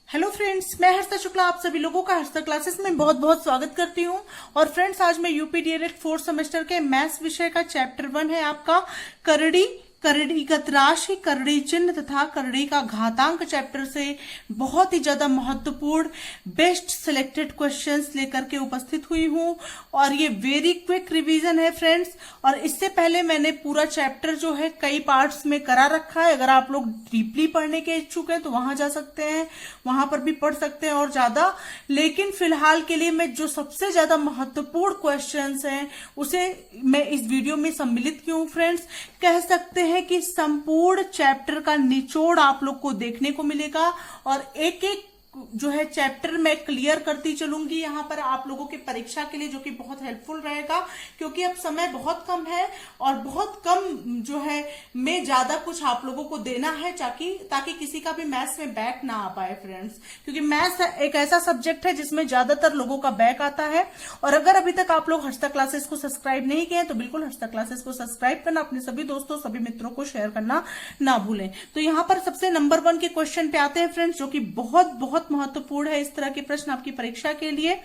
Hello friends, मैं हर्षिता शुक्ला आप सभी लोगों का हर्षिता क्लासेस में बहुत बहुत स्वागत करती हूं। और फ्रेंड्स, आज मैं यूपी डीएलएड फोर्थ सेमेस्टर के मैथ्स विषय का चैप्टर 1 है आपका करड़ी करड़ीगत राशि, करड़ी चिन्ह तथा करड़ी का घातांक चैप्टर से बहुत ही ज्यादा महत्वपूर्ण बेस्ट सिलेक्टेड क्वेश्चंस लेकर के उपस्थित हुई हूं। और ये वेरी क्विक रिवीजन है फ्रेंड्स। और इससे पहले मैंने पूरा चैप्टर जो है कई पार्ट्स में करा रखा है। अगर आप लोग डीपली पढ़ने के इच्छुक हैं तो वहां जा सकते हैं, वहां पर भी पढ़ सकते हैं और ज्यादा। लेकिन फिलहाल के लिए मैं जो सबसे ज्यादा महत्वपूर्ण क्वेश्चंस हैं उसे मैं इस वीडियो में सम्मिलित की हूं फ्रेंड्स। कह सकते हैं कि संपूर्ण चैप्टर का निचोड़ आप लोग को देखने को मिलेगा और एक एक जो है चैप्टर मैं क्लियर करती चलूंगी यहाँ पर आप लोगों की परीक्षा के लिए, जो कि बहुत हेल्पफुल रहेगा। क्योंकि अब समय बहुत कम है और बहुत कम जो है में ज्यादा कुछ आप लोगों को देना है ताकि किसी का भी मैथ्स में बैक ना आ पाए फ्रेंड्स। क्योंकि मैथ्स एक ऐसा सब्जेक्ट है जिसमें ज्यादातर लोगों का बैक आता है। और अगर अभी तक आप लोग हर्षिता क्लासेस को सब्सक्राइब नहीं किए तो बिल्कुल हर्षिता क्लासेस को सब्सक्राइब करना, अपने सभी दोस्तों सभी मित्रों को शेयर करना ना भूलें। तो यहाँ पर सबसे नंबर 1 के क्वेश्चन पे आते हैं फ्रेंड्स, जो कि बहुत बहुत महत्वपूर्ण है इस तरह के प्रश्न आपकी परीक्षा के लिए।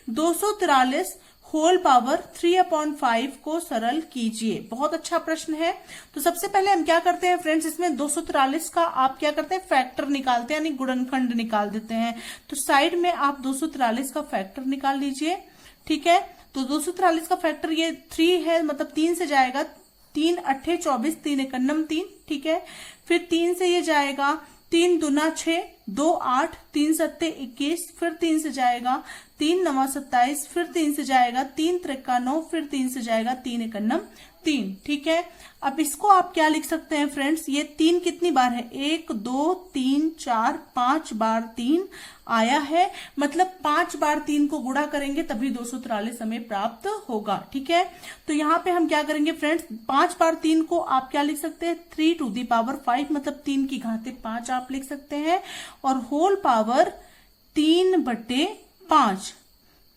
243 होल पावर 3/5 को सरल कीजिए। बहुत अच्छा प्रश्न है। तो सबसे पहले हम क्या करते हैं फ्रेंड्स, इसमें 243 का आप क्या करते हैं, फैक्टर निकालते हैं, यानी गुणनखंड निकाल देते हैं। तो साइड में आप 243 का फैक्टर निकाल लीजिए। ठीक है, तो 243 का फैक्टर ये 3 है, मतलब 3 से जाएगा। 3 अट्ठे 24, 3 एकन्नम 3। ठीक है, फिर 3 से ये जाएगा 3 दूना 6, 2 8, 3 सत्ते 21, फिर 3 से जाएगा 3 नवा 27, फिर 3 से जाएगा 3 त्रिका 9, फिर 3 से जाएगा 3 एकन्नम 3। ठीक है, अब इसको आप क्या लिख सकते हैं फ्रेंड्स, ये 3 कितनी बार है, 1 2 3 4 5 बार 3 आया है। मतलब 5 बार 3 को गुणा करेंगे तभी 243 हमें प्राप्त होगा। ठीक है, तो यहाँ पे हम क्या करेंगे फ्रेंड्स, 5 बार 3 को आप क्या लिख सकते हैं, 3⁵, मतलब 3 की घाते 5 आप लिख सकते हैं। और होल पावर 3/5।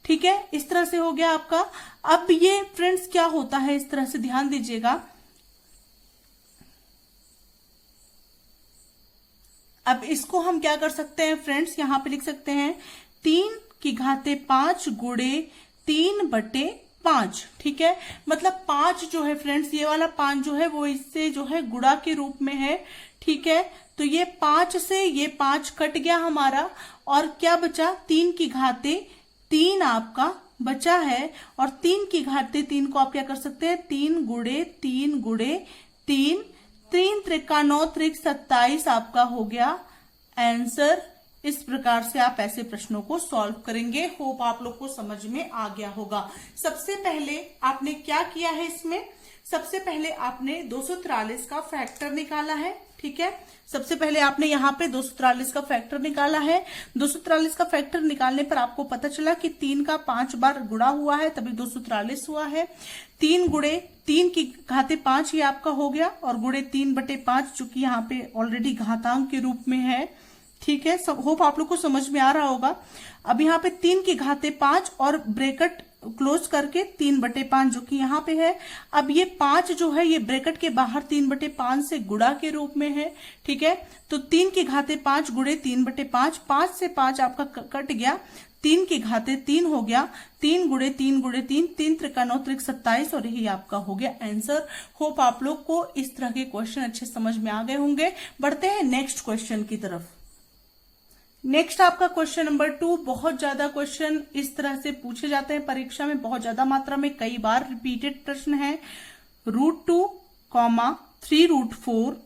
ठीक है, इस तरह से हो गया आपका। अब ये फ्रेंड्स क्या होता है, इस तरह से ध्यान दीजिएगा। अब इसको हम क्या कर सकते हैं फ्रेंड्स, यहां पे लिख सकते हैं 3 की घाते 5 गुणे 3/5। ठीक है, मतलब 5 जो है फ्रेंड्स, ये वाला 5 जो है वो इससे जो है गुणा के रूप में है। ठीक है, तो ये 5 से ये 5 कट गया हमारा और क्या बचा, 3 की घाते 3 आपका बचा है। और 3 की घाते 3 को आप क्या कर सकते हैं, 3 गुणे 3 गुणे 3, 3 त्रिका 9 त्रिक 27 आपका हो गया आंसर। इस प्रकार से आप ऐसे प्रश्नों को सॉल्व करेंगे। होप आप लोग को समझ में आ गया होगा। सबसे पहले आपने क्या किया है, इसमें सबसे पहले आपने 243 का फैक्टर निकाला है। ठीक है, सबसे पहले आपने यहाँ पे 243 का फैक्टर निकाला है। 243 का फैक्टर निकालने पर आपको पता चला कि 3 का 5 बार गुणा हुआ है तभी 243 हुआ है। 3 गुणे 3 की घाते 5 ये आपका हो गया और गुणे 3/5 जो कि यहाँ पे ऑलरेडी घातांक के रूप में है। ठीक है, होप आप लोग को समझ में आ रहा होगा। अब यहाँ पे 3 की घाते 5 और ब्रैकेट क्लोज करके 3/5 जो कि यहाँ पे है। अब ये 5 जो है ये ब्रैकेट के बाहर 3/5 से गुणा के रूप में है। ठीक है, तो 3 की घाते 5 गुणे 3/5, 5 से 5 आपका कट गया, 3 की घाते 3 हो गया, 3 गुणे 3 गुणे 3, 3 त्रिका 9 त्रिक 27 और यही आपका हो गया आंसर। होप आप लोग को इस तरह के क्वेश्चन अच्छे समझ में आ गए होंगे। बढ़ते हैं नेक्स्ट क्वेश्चन की तरफ। नेक्स्ट आपका क्वेश्चन नंबर 2। बहुत ज्यादा क्वेश्चन इस तरह से पूछे जाते हैं परीक्षा में, बहुत ज्यादा मात्रा में, कई बार रिपीटेड प्रश्न है। √2, 3√4,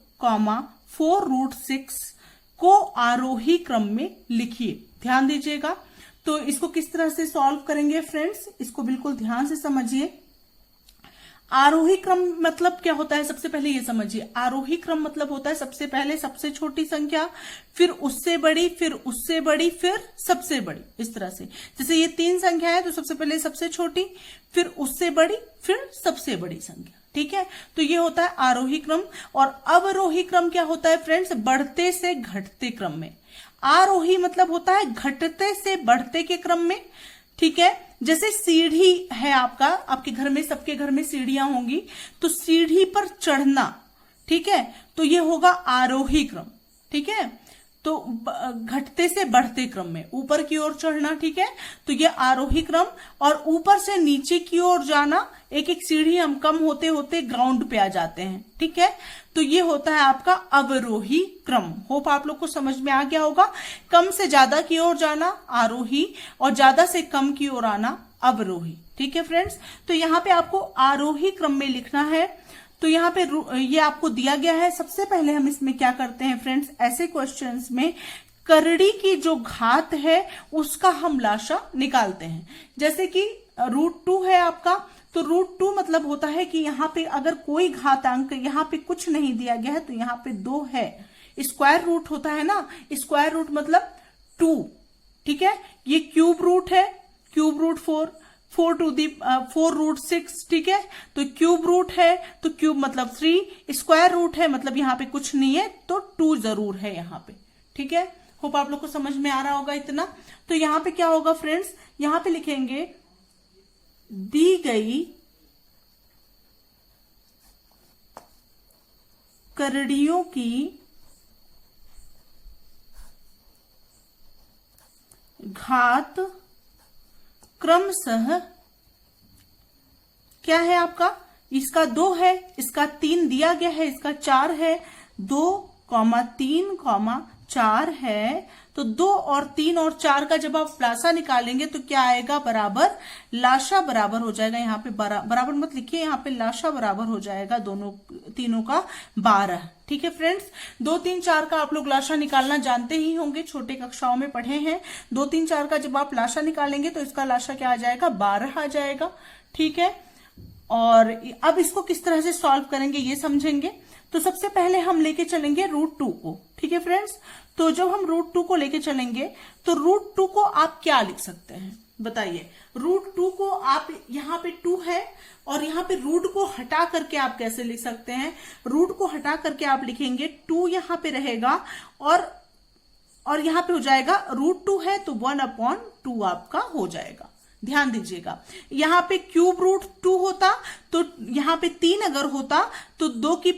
4√6 को आरोही क्रम में लिखिए। ध्यान दीजिएगा। तो इसको किस तरह से सॉल्व करेंगे फ्रेंड्स, इसको बिल्कुल ध्यान से समझिए। आरोही क्रम मतलब क्या होता है, सबसे पहले ये समझिए। आरोही क्रम मतलब होता है सबसे पहले सबसे छोटी संख्या, फिर उससे बड़ी, फिर उससे बड़ी, फिर सबसे बड़ी। इस तरह से, जैसे ये 3 संख्या है तो सबसे पहले सबसे छोटी, फिर उससे बड़ी, फिर सबसे बड़ी संख्या। ठीक है, तो ये होता है आरोही क्रम। और अवरोही क्रम क्या होता है फ्रेंड्स, बढ़ते से घटते क्रम में। आरोही मतलब होता है घटते से बढ़ते के क्रम में। ठीक है, जैसे सीढ़ी है आपके घर में, सबके घर में सीढ़ियां होंगी, तो सीढ़ी पर चढ़ना। ठीक है, तो ये होगा आरोही क्रम। ठीक है, तो घटते से बढ़ते क्रम में ऊपर की ओर चढ़ना, ठीक है, तो ये आरोही क्रम। और ऊपर से नीचे की ओर जाना, एक एक सीढ़ी हम कम होते होते ग्राउंड पे आ जाते हैं, ठीक है, तो ये होता है आपका अवरोही क्रम। होप आप लोग को समझ में आ गया होगा। कम से ज्यादा की ओर जाना आरोही, और ज्यादा से कम की ओर आना अवरोही, ठीक है फ्रेंड्स। तो यहाँ पे आपको आरोही क्रम में लिखना है। तो यहाँ पे ये आपको दिया गया है। सबसे पहले हम इसमें क्या करते हैं फ्रेंड्स, ऐसे क्वेश्चंस में करड़ी की जो घात है उसका हम लाशा निकालते हैं। जैसे कि √2 है आपका, तो √2 मतलब होता है कि यहाँ पे अगर कोई घातांक यहाँ पे कुछ नहीं दिया गया है तो यहाँ पे 2 है। स्क्वायर रूट होता है ना, स्क्वायर रूट मतलब 2, ठीक है। ये क्यूब रूट है, क्यूब रूट 4 टू दी 4√6, ठीक है। तो क्यूब रूट है तो क्यूब मतलब 3, स्क्वायर रूट है मतलब यहाँ पे कुछ नहीं है तो 2 जरूर है यहाँ पे, ठीक है। होप आप लोग को समझ में आ रहा होगा इतना। तो यहाँ पे क्या होगा फ्रेंड्स, यहाँ पे लिखेंगे दी गई करड़ियों की घात क्रमशः क्या है आपका, इसका 2 है, इसका 3 दिया गया है, इसका 4 है, 2, 3, 4 है। तो 2 और 3 और 4 का जब आप लाशा निकालेंगे तो क्या आएगा, बराबर। लाशा बराबर हो जाएगा, यहाँ पे बराबर मत लिखिए, यहाँ पे लाशा बराबर हो जाएगा दोनों तीनों का 12, ठीक है फ्रेंड्स। 2, 3, 4 का आप लोग लाशा निकालना जानते ही होंगे, छोटे कक्षाओं में पढ़े हैं। 2, 3, 4 का जब आप लाशा निकालेंगे तो इसका लाशा क्या आ जाएगा, 12 आ जाएगा, ठीक है। और अब इसको किस तरह से सॉल्व करेंगे ये समझेंगे। तो सबसे पहले हम लेके चलेंगे √2 को, ठीक है फ्रेंड्स। तो जब हम √2 को लेके चलेंगे तो √2 को आप क्या लिख सकते हैं बताइए। √2 को आप यहाँ पे 2 है और यहाँ पे रूट को हटा करके आप कैसे लिख सकते हैं, रूट को हटा करके आप लिखेंगे 2 यहाँ पे रहेगा और यहाँ पे हो जाएगा √2 है तो 1/2 आपका हो जाएगा। ध्यान दीजिएगा, यहाँ पे क्यूब √2 होता तो यहाँ पे 3 अगर होता तो 2 की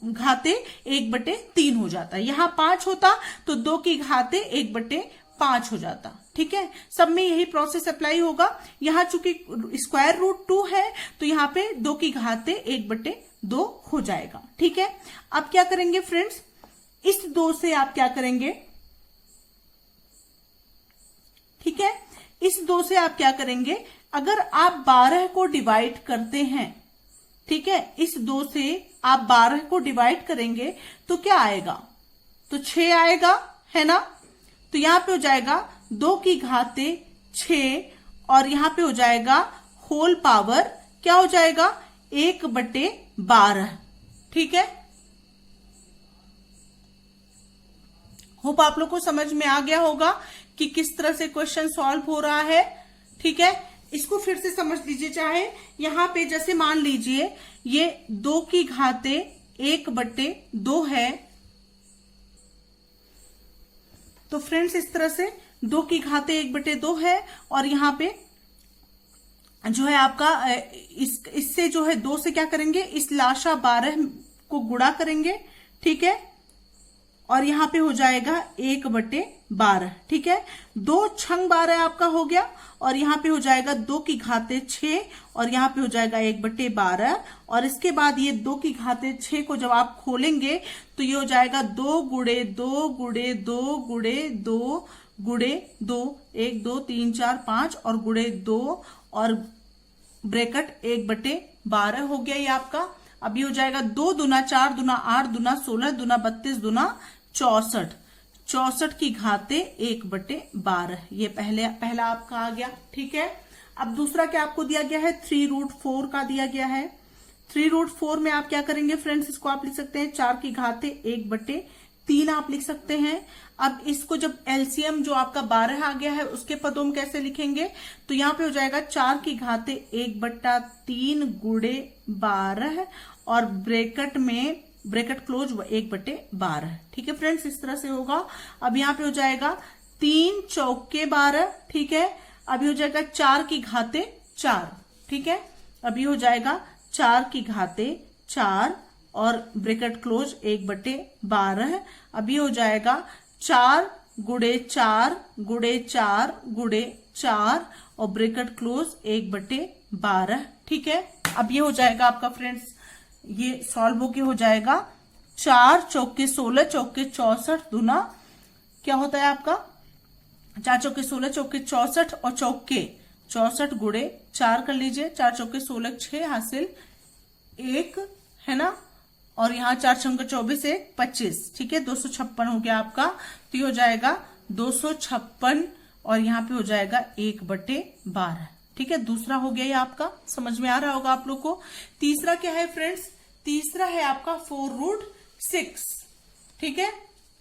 घाते 1/3 हो जाता। यहाँ 5 होता तो 2 की घाते 1/5 हो जाता, ठीक है। सब में यही प्रोसेस अप्लाई होगा। यहाँ चूंकि स्क्वायर √2 है तो यहाँ पे 2 की घाते 1/2 हो जाएगा, ठीक है। अब क्या करेंगे फ्रेंड्स, इस 2 से आप क्या करेंगे, ठीक है, इस 2 से आप क्या करेंगे, अगर आप 12 को डिवाइड करते हैं, ठीक है, इस 2 से आप 12 को डिवाइड करेंगे तो क्या आएगा, तो 6 आएगा, है ना। तो यहां पे हो जाएगा 2 की घाते 6 और यहां पे हो जाएगा होल पावर क्या हो जाएगा, 1/12, ठीक है। होप आप लोग को समझ में आ गया होगा कि किस तरह से क्वेश्चन सॉल्व हो रहा है, ठीक है। इसको फिर से समझ लीजिए, चाहे यहां पे जैसे मान लीजिए ये 2 की घाते 1/2 है, तो फ्रेंड्स इस तरह से 2 की घाते 1/2 है और यहां पे जो है आपका इससे जो है 2 से क्या करेंगे, इस लाशा 12 को गुणा करेंगे, ठीक है, और यहां पे हो जाएगा 1/12, ठीक है। 2 छंग 12 आपका हो गया और यहाँ पे हो जाएगा 2 की घाते 6 और यहाँ पे हो जाएगा 1/12 और इसके बाद ये 2 की घाते 6 को जब आप खोलेंगे तो ये हो जाएगा 2 गुणे 2 गुणे 2 गुणे 2 गुणे 2, 1 2 3 4 5 और गुणे 2 और ब्रैकेट 1/12 हो गया ये आपका। अब ये हो जाएगा 2 दूना 4 दूना 8 दूना 16 दूना 32 दूना 64 की घाते 1/12, ये पहला आपका आ गया, ठीक है। अब दूसरा क्या आपको दिया गया है, 3√4 का दिया गया है। 3√4 में आप क्या करेंगे फ्रेंड्स, इसको आप लिख सकते हैं 4 की घाते 1/3 आप लिख सकते हैं। अब इसको जब एलसीएम जो आपका 12 आ गया है उसके पदों में कैसे लिखेंगे, तो यहाँ पे हो जाएगा 4 की घाते 1/3 गुणे 12 और ब्रैकेट क्लोज 1/12, ठीक है फ्रेंड्स, इस तरह से होगा। अब यहाँ पे हो जाएगा 3 चौके 12, ठीक है। अभी हो जाएगा 4 की घाते 4, ठीक है। अभी हो जाएगा 4 की घाते 4 और ब्रैकेट क्लोज 1/12। अब ये हो जाएगा 4 गुड़े 4 गुड़े 4 गुड़े 4 और ब्रैकेट क्लोज 1/12। ठीक है, अब ये हो जाएगा आपका फ्रेंड्स, ये सॉल्व होके हो जाएगा 4 चौके 16 चौके 64 दूना क्या होता है आपका 4 चौके 16 चौके 64 और चौके 64 गुड़े 4 कर लीजिए। 4 चौके 16 6 हासिल 1 है ना, और यहाँ 4 चौके 24 1 25। ठीक है, 256 हो गया आपका। तो ये हो जाएगा 256 और यहाँ पे हो जाएगा 1/12। ठीक है, दूसरा हो गया ये आपका, समझ में आ रहा होगा आप लोग को। तीसरा क्या है फ्रेंड्स, तीसरा है आपका 4√6। ठीक है,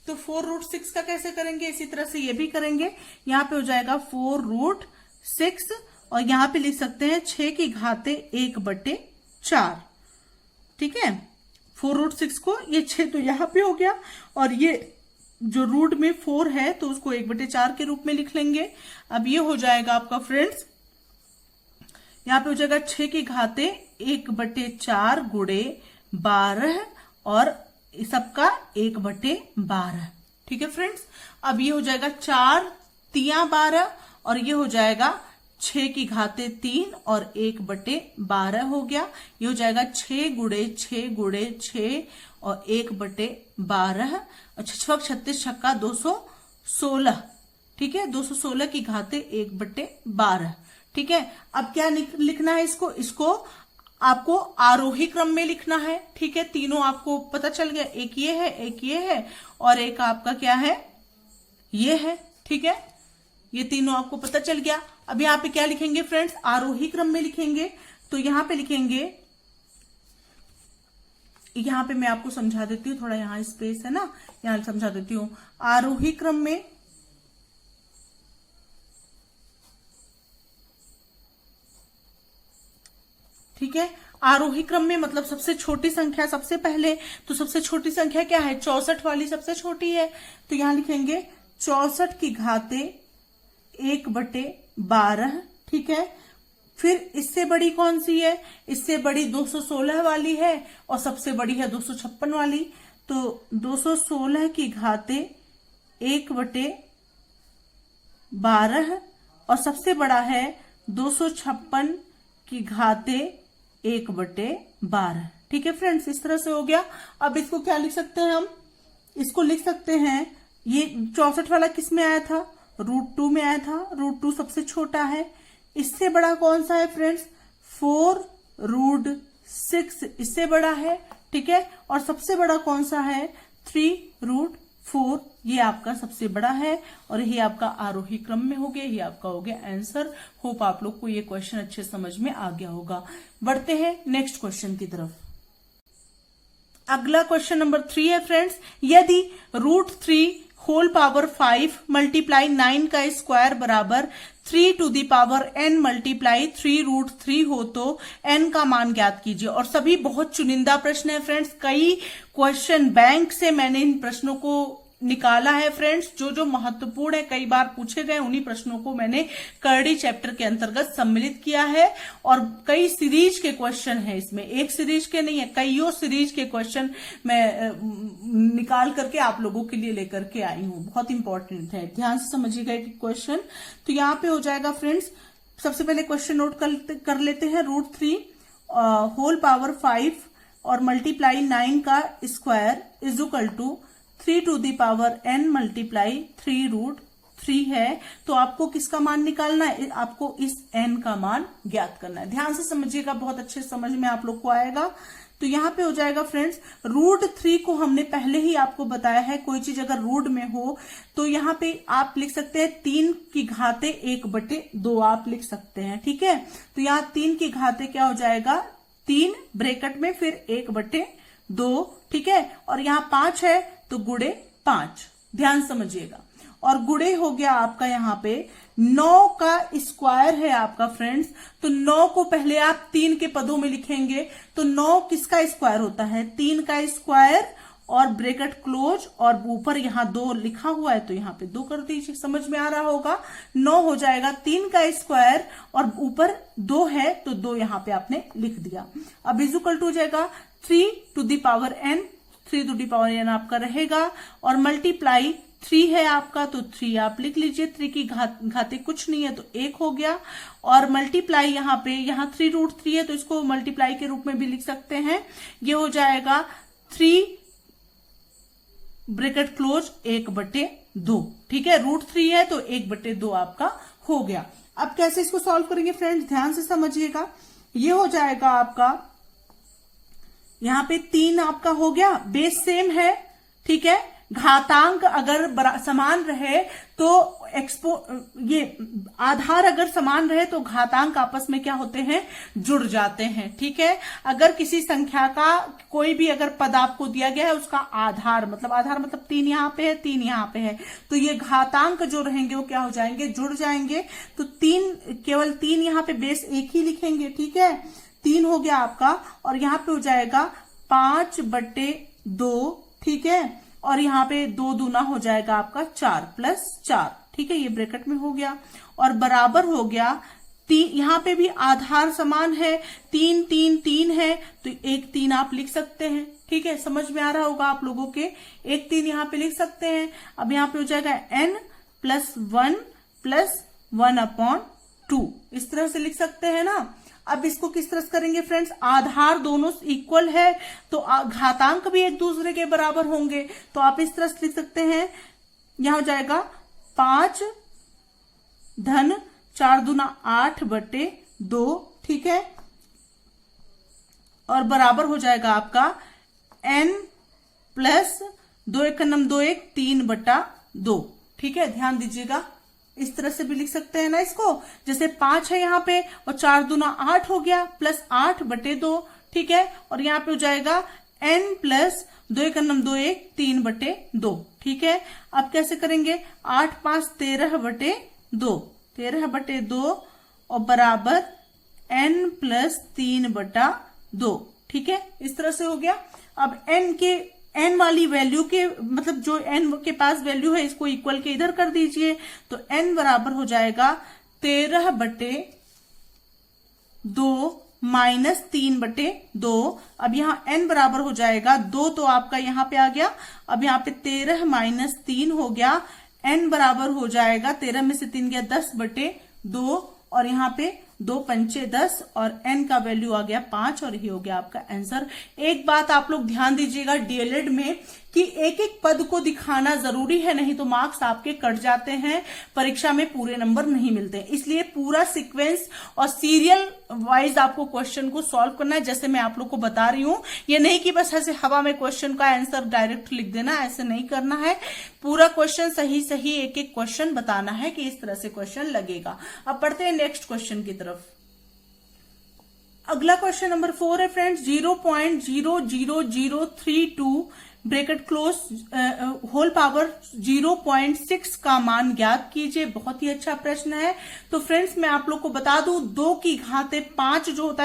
तो 4√6 का कैसे करेंगे, इसी तरह से ये भी करेंगे। यहाँ पे हो जाएगा 4√6 और यहाँ पे लिख सकते हैं 6 की घाते 1/4। ठीक है, 4√6 को ये 6 तो यहाँ पे हो गया और ये जो रूट में 4 है तो उसको 1/4 के रूप में लिख लेंगे। अब ये हो जाएगा आपका फ्रेंड्स, यहाँ पे हो जाएगा 6 की घाते 1/4 गुड़े 12 और सबका 1/12। ठीक है फ्रेंड्स, अब ये हो जाएगा 4 तिया 12 और ये हो जाएगा 6 की घाते 3 और 1/12 हो गया। ये हो जाएगा 6 गुड़े 6 गुड़े 6 और 1/12 और 6 36 छक्का 216। ठीक है, 216 की घाते 1/12। ठीक है, अब क्या लिखना है इसको, इसको आपको आरोही क्रम में लिखना है। ठीक है, तीनों आपको पता चल गया, एक ये है एक ये है और एक आपका क्या है ये है। ठीक है, ये तीनों आपको पता चल गया। अब यहाँ पे क्या लिखेंगे फ्रेंड्स, आरोही क्रम में लिखेंगे। तो यहाँ पे लिखेंगे, यहाँ पे मैं आपको समझा देती हूँ, थोड़ा यहाँ स्पेस है ना, यहाँ समझा देती हूँ। आरोही क्रम में ठीक है, आरोही क्रम में मतलब सबसे छोटी संख्या सबसे पहले, तो सबसे छोटी संख्या क्या है 64 वाली सबसे छोटी है। तो यहां लिखेंगे 64 की घाते 1/12। ठीक है, फिर इससे बड़ी कौन सी है, इससे बड़ी 216 वाली है और सबसे बड़ी है 256 वाली। तो 216 की घाते 1/12 और सबसे बड़ा है 256 की घाते 1/12। ठीक है फ्रेंड्स, इस तरह से हो गया। अब इसको क्या लिख सकते हैं हम, इसको लिख सकते हैं, ये 64 वाला किस में आया था, √2 में आया था। √2 सबसे छोटा है। इससे बड़ा कौन सा है फ्रेंड्स, 4√6 इससे बड़ा है। ठीक है, और सबसे बड़ा कौन सा है 3√4, ये आपका सबसे बड़ा है और ये आपका आरोही क्रम में हो गया। ये आपका हो गया आंसर। होप आप लोग को ये क्वेश्चन अच्छे समझ में आ गया होगा। बढ़ते हैं नेक्स्ट क्वेश्चन की तरफ। अगला क्वेश्चन नंबर 3 है फ्रेंड्स, यदि √3 होल पावर 5 मल्टीप्लाई 9 का स्क्वायर बराबर 3 to the power n multiply 3√3 हो तो n का मान ज्ञात कीजिए। और सभी बहुत चुनिंदा प्रश्न है फ्रेंड्स, कई क्वेश्चन बैंक से मैंने इन प्रश्नों को निकाला है फ्रेंड्स, जो जो महत्वपूर्ण है, कई बार पूछे गए, उन्हीं प्रश्नों को मैंने करड़ी चैप्टर के अंतर्गत सम्मिलित किया है। और कई सीरीज के क्वेश्चन है इसमें, एक सीरीज के नहीं है, कईयों सीरीज के क्वेश्चन मैं निकाल करके आप लोगों के लिए लेकर के आई हूं। बहुत इंपॉर्टेंट है, ध्यान से समझिएगा क्वेश्चन। तो यहाँ पे हो जाएगा फ्रेंड्स, सबसे पहले क्वेश्चन नोट कर लेते हैं। √3 होल पावर 5 और मल्टीप्लाई 9 का square is equal to 3 to the power n multiply 3√3 है। तो आपको किसका मान निकालना है, आपको इस n का मान ज्ञात करना है। ध्यान से समझिएगा, बहुत अच्छे समझ में आप लोग को आएगा। तो यहाँ पे हो जाएगा फ्रेंड्स, √3 को हमने पहले ही आपको बताया है, कोई चीज अगर रूट में हो तो यहाँ पे आप लिख सकते हैं 3 की घाते 1/2 आप लिख सकते हैं। ठीक है, तो यहाँ 3 की घाते क्या हो जाएगा 3 ब्रैकेट में फिर 1/2। ठीक है, और यहाँ 5 है तो गुड़े 5, ध्यान समझिएगा। और गुड़े हो गया आपका यहाँ पे 9 का स्क्वायर है आपका फ्रेंड्स। तो 9 को पहले आप 3 के पदों में लिखेंगे। तो 9 किसका स्क्वायर होता है, 3 का स्क्वायर और ब्रैकेट क्लोज और ऊपर यहाँ 2 लिखा हुआ है तो यहाँ पे 2 कर दीजिए, समझ में आ रहा होगा। 9 हो जाएगा 3 का स्क्वायर और ऊपर 2 है तो 2 यहाँ पे आपने लिख दिया। अब इज इक्वल टू हो जाएगा 3 to the power n, 3 to the power n आपका रहेगा, और मल्टीप्लाई 3 है आपका तो 3 आप लिख लीजिए, 3 की घाते कुछ नहीं है तो 1 हो गया, और मल्टीप्लाई यहाँ पे, यहाँ 3√3 है तो इसको मल्टीप्लाई के रूप में भी लिख सकते हैं, ये हो जाएगा 3 ब्रैकेट क्लोज 1/2, ठीक है, √3 है तो 1/2 आपका हो गया। अब कैसे इसको सॉल्व करेंगे फ्रेंड्स, ध्यान से समझिएगा। ये हो जाएगा आपका, यहाँ पे 3 आपका हो गया, बेस सेम है, ठीक है, घातांक अगर समान रहे तो ये आधार अगर समान रहे तो घातांक आपस में क्या होते हैं, जुड़ जाते हैं, ठीक है। अगर किसी संख्या का कोई भी अगर पद आपको दिया गया है, उसका आधार मतलब 3 यहाँ पे है, 3 यहाँ पे है, तो ये घातांक जो रहेंगे वो क्या हो जाएंगे, जुड़ जाएंगे। तो 3, केवल 3 यहाँ पे बेस एक ही लिखेंगे, ठीक है, 3 हो गया आपका, और यहाँ पे हो जाएगा 5/2, ठीक है, और यहाँ पे 2 दूना हो जाएगा आपका 4 + 4, ठीक है, ये ब्रैकेट में हो गया, और बराबर हो गया 3, यहाँ पे भी आधार समान है, 3 3 3 है तो 1 3 आप लिख सकते हैं, ठीक है, समझ में आ रहा होगा आप लोगों के, 1 3 यहाँ पे लिख सकते हैं। अब यहाँ पे हो जाएगा n + 1 + 1/2, इस तरह से लिख सकते हैं ना। अब इसको किस तरह से करेंगे फ्रेंड्स, आधार दोनों इक्वल है तो घातांक भी एक दूसरे के बराबर होंगे, तो आप इस तरह से लिख सकते हैं, यहां हो जाएगा 5 धन 4 दूना 8/2, ठीक है, और बराबर हो जाएगा आपका n + 2 1 2 1 3/2, ठीक है, ध्यान दीजिएगा। इस तरह से भी लिख सकते हैं ना इसको, जैसे 5 है यहाँ पे और 4 दूना 8 हो गया, + 8/2, ठीक है, और यहाँ पे हो जाएगा n + 2 1 2 1 3/2, ठीक है। अब कैसे करेंगे, 8 5 13/2, 13/2 और बराबर n + 3/2, ठीक है, इस तरह से हो गया। अब n वाली वैल्यू के मतलब जो n के पास वैल्यू है इसको इक्वल के इधर कर दीजिए, तो n बराबर हो जाएगा 13/2 - 3/2। अब यहाँ n बराबर हो जाएगा 2, तो आपका यहाँ पे आ गया, अब यहाँ पे 13 - 3 हो गया, n बराबर हो जाएगा 13 में से 3 गया 10/2, और यहाँ पे 2 पंचे 10 और n का वैल्यू आ गया 5, और ये हो गया आपका आंसर। एक बात आप लोग ध्यान दीजिएगा डीएलएड में कि एक एक पद को दिखाना जरूरी है, नहीं तो मार्क्स आपके कट जाते हैं, परीक्षा में पूरे नंबर नहीं मिलते, इसलिए पूरा सीक्वेंस और सीरियल वाइज आपको क्वेश्चन को सॉल्व करना है, जैसे मैं आप लोग को बता रही हूं। ये नहीं कि बस ऐसे हवा में क्वेश्चन का आंसर डायरेक्ट लिख देना, ऐसे नहीं करना है, पूरा क्वेश्चन सही सही एक एक क्वेश्चन बताना है कि इस तरह से क्वेश्चन लगेगा। अब पढ़ते हैं नेक्स्ट क्वेश्चन की तरफ। अगला क्वेश्चन नंबर 4 है friends, 0.00032 bracket close whole power 0.6 का मान ज्ञात कीजिए। बहुत ही अच्छा प्रश्न है। तो फ्रेंड्स मैं आप लोग को बता दूं, 2 की घाते 5 जो होता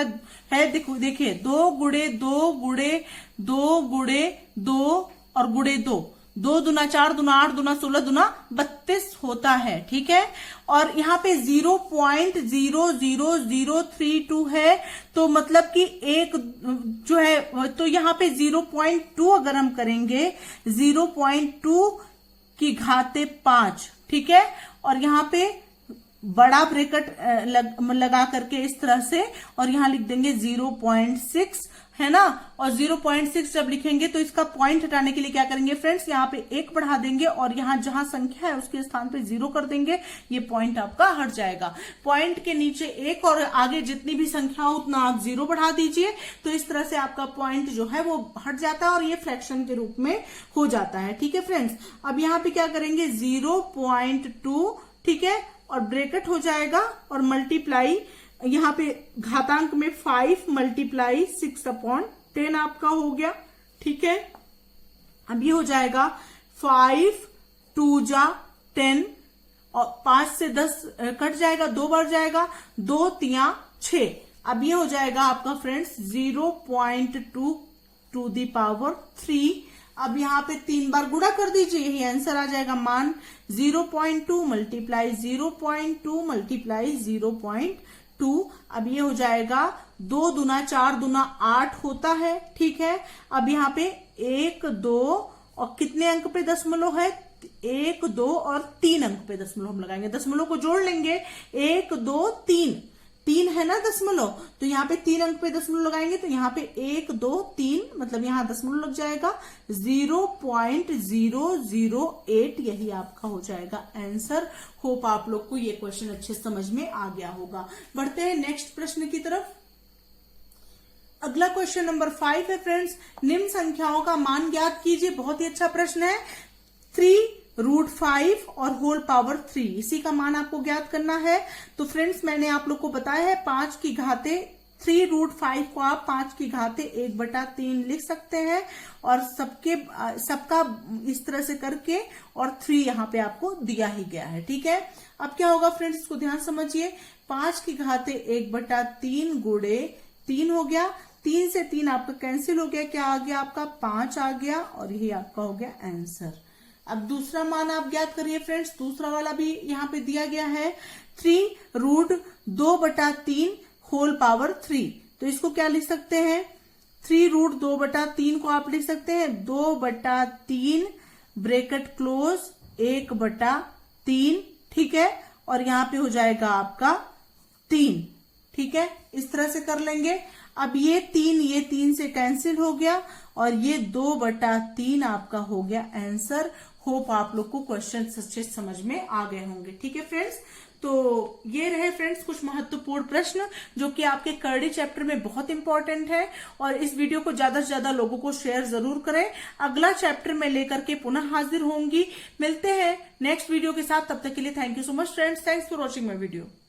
है देखिए 2 गुणे 2 गुणे 2 गुणे 2 और गुणे 2, 2 दूना 4 दूना 8 दूना 16 दूना 32 होता है, ठीक है। और यहाँ पे 0.00032 है, तो मतलब कि एक जो है, तो यहाँ पे 0.2 अगर हम करेंगे 0.2 की घाते 5, ठीक है, और यहाँ पे बड़ा ब्रैकेट लगा करके इस तरह से, और यहाँ लिख देंगे 0.6, है ना। और 0.6 जब लिखेंगे तो इसका पॉइंट हटाने के लिए क्या करेंगे फ्रेंड्स, यहाँ पे 1 बढ़ा देंगे और यहाँ जहां संख्या है उसके स्थान पे 0 कर देंगे, ये पॉइंट आपका हट जाएगा। पॉइंट के नीचे 1 और आगे जितनी भी संख्या हो उतना आप 0 बढ़ा दीजिए, तो इस तरह से आपका पॉइंट जो है वो हट जाता है और ये फ्रैक्शन के रूप में हो जाता है, ठीक है फ्रेंड्स। अब यहाँ पे क्या करेंगे 0.2, ठीक है, और ब्रैकेट हो जाएगा और मल्टीप्लाई, यहाँ पे घातांक में 5 × 6/10 आपका हो गया, ठीक है। अब ये हो जाएगा 5 2 जा 10 और 5 से 10 कट जाएगा, 2 बढ़ जाएगा, 2 3 6। अब ये हो जाएगा आपका फ्रेंड्स 0.2 टू द पावर 3। अब यहाँ पे 3 बार गुणा कर दीजिए, यही आंसर आ जाएगा मान 0.2 × 0.2 × 0.2, 2। अब ये हो जाएगा 2 दूना 4 दूना 8 होता है, ठीक है। अब यहाँ पे 1 2 और कितने अंक पे दशमलव है, 1 2 और 3 अंक पे दशमलव हम लगाएंगे, दशमलव को जोड़ लेंगे, 1 2 3, 3 है ना दशमलव, तो यहाँ पे 3 अंक पे दशमलव लगाएंगे, तो यहाँ पे 1 2 3 मतलब यहाँ दशमलव लग जाएगा, 0.008 यही आपका हो जाएगा आंसर। होप आप लोग को ये क्वेश्चन अच्छे समझ में आ गया होगा। बढ़ते हैं नेक्स्ट प्रश्न की तरफ। अगला क्वेश्चन नंबर 5 है फ्रेंड्स, निम्न संख्याओं का मान ज्ञात कीजिए। बहुत ही अच्छा प्रश्न है। 3√5 और होल पावर 3, इसी का मान आपको ज्ञात करना है। तो फ्रेंड्स मैंने आप लोग को बताया है 5 की घाते 3√5 को आप 5 की घाते 1/3 लिख सकते हैं और सबका इस तरह से करके और 3 यहाँ पे आपको दिया ही गया है, ठीक है। अब क्या होगा फ्रेंड्स, इसको ध्यान समझिए। 5 की घाते 1/3 गुणे 3 हो गया, 3 से 3 आपका कैंसिल हो गया, क्या आ गया आपका 5 आ गया और यही आपका हो गया आंसर। अब दूसरा मान आप ज्ञात करिए फ्रेंड्स, दूसरा वाला भी यहाँ पे दिया गया है 3√2/3 होल पावर 3। तो इसको क्या लिख सकते हैं, 3√2/3 को आप लिख सकते हैं 2/3 ब्रैकेट क्लोज 1/3, ठीक है, और यहाँ पे हो जाएगा आपका 3, ठीक है, इस तरह से कर लेंगे। अब ये 3 से कैंसिल हो गया और ये 2/3 आपका हो गया आंसर। होप आप लोग को क्वेश्चन अच्छे समझ में आ गए होंगे, ठीक है फ्रेंड्स। तो ये रहे फ्रेंड्स कुछ महत्वपूर्ण प्रश्न जो कि आपके करड़ी चैप्टर में बहुत इंपॉर्टेंट है, और इस वीडियो को ज्यादा से ज्यादा लोगों को शेयर जरूर करें। अगला चैप्टर में लेकर के पुनः हाजिर होंगी। मिलते हैं नेक्स्ट वीडियो के साथ, तब तक के लिए thank you so much friends, thanks for watching my video.